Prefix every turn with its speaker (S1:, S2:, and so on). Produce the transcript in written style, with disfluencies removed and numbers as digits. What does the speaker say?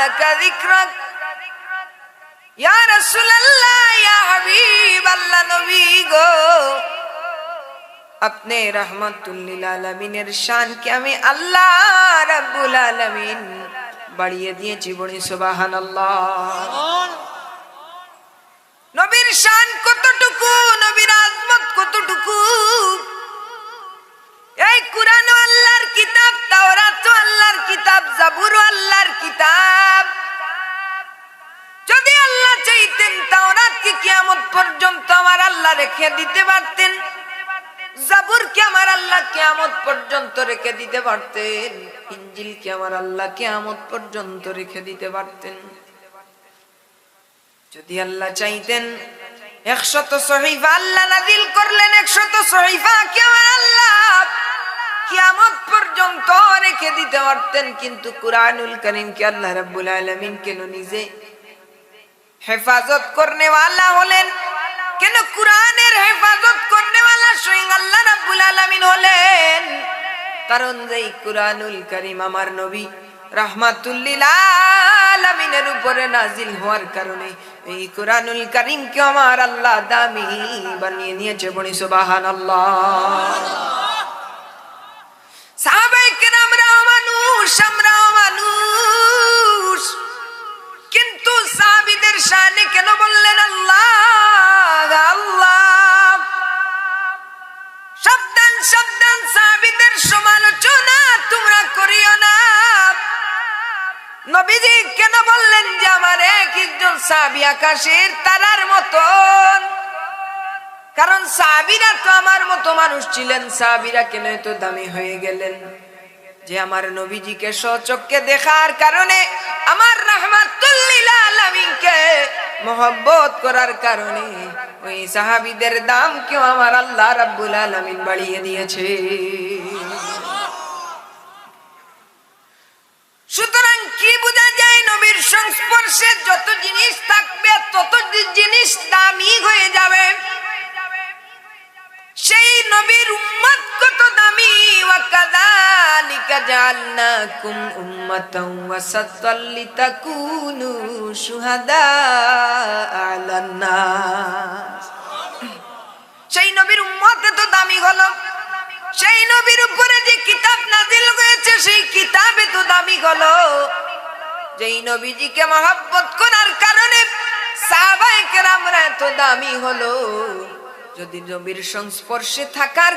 S1: লাকা যিকরাক ইয়া রাসূলুল্লাহ ইয়া হাবিবাল্লাহ নবী গো अपने रहमतुल लिल आलमीনের শানকে আমি আল্লাহ রাব্বুল আলামিন বাড়িয়ে দিয়েছি বলি সুবহানাল্লাহ। নবীর শান কতটুকু, নবীর আজমত কতটুকু, এই কুরআন আল্লাহর কিতাব, তাওরাত আল্লাহর কিতাব, জাবুর আল্লাহর কিতাব। যদি আল্লাহ চাইতেন তাওরাতকে কিয়ামত পর্যন্ত আমার আল্লাহ রেখে দিতে পারতেন, জাবুরকে আমার আল্লাহ কিয়ামত পর্যন্ত রেখে দিতে পারতেন, ইনজিলকে আমার আল্লাহ কিয়ামত পর্যন্ত রেখে দিতে পারতেন। যদি আল্লাহ চাইতেন 100 সহিফা আল্লাহ নাযিল করলেন, 100 সহিফা কি আমার আল্লাহ কিয়ামত পর্যন্ত রেখে দিতে পারতেন। কিন্তু কুরআনুল কারীমকে আল্লাহ রাব্বুল আলামিন কেন নিজে হেফাজত করনে वाला হলেন, কেন কুরআনের হেফাজত করনে वाला স্বয়ং আল্লাহ রাব্বুল আলামিন হলেন? কারণ এই কুরআনুল কারীম আমার নবী রাহমাতুল লিল আলামিনের উপরে নাজিল হওয়ার কারণে এই কুরআনুল কারীমকে আমার আল্লাহ দামি বানিয়ে নিয়েছে বলি সুবহানাল্লাহ। সাহাবায়ে কেরামরাও মানুষ, আমরাও মানুষ, কিন্তু সাহাবীদের শানে কেন বললেন আল্লাহ আল্লাহ? সাবধান সাবধান, সাহাবীদের সমালোচনা তোমরা করিও না। নবীজি কেন বললেন যে আমার একজন সাহাবী আকাশের তারার মতন? কারণ সাহাবীরা তো আমার মতো মানুষ ছিলেন। সাহাবীরা কেন এত দামি হয়ে গেলেন? যে আমার নবীজিকে স্বচক্ষে দেখার কারণে, আমার রাহমাতুল লিল আলামিনকে মহব্বত করার কারণে ওই সাহাবীদের দাম কেউ আমার আল্লাহ রাব্বুল আলামিন বাড়িয়ে দিয়েছে। সুতরাং কি বোঝা যায়? নবীর সংস্পর্শে যত জিনিস থাকবে তত জিনিস দামি হয়ে যাবে। সেই নবীর উম্মত কত দামি। ওয়া কাযালিকা জাআলনাকুম উম্মাতাও ওয়াসাতাল লিতাকুনু শুহাদা আলান নাস। সেই নবীর উম্মত এত দামি হলো, সেই নবীর উপরে যে কিতাব নাযিল হয়েছে সেই কিতাবে তো দামি হলো। যেই নবীজিকে মহব্বত করার কারণে সাহাবায়ে কেরামরা এত দামি হলো। যদি নবীর সংস্পর্শে থাকার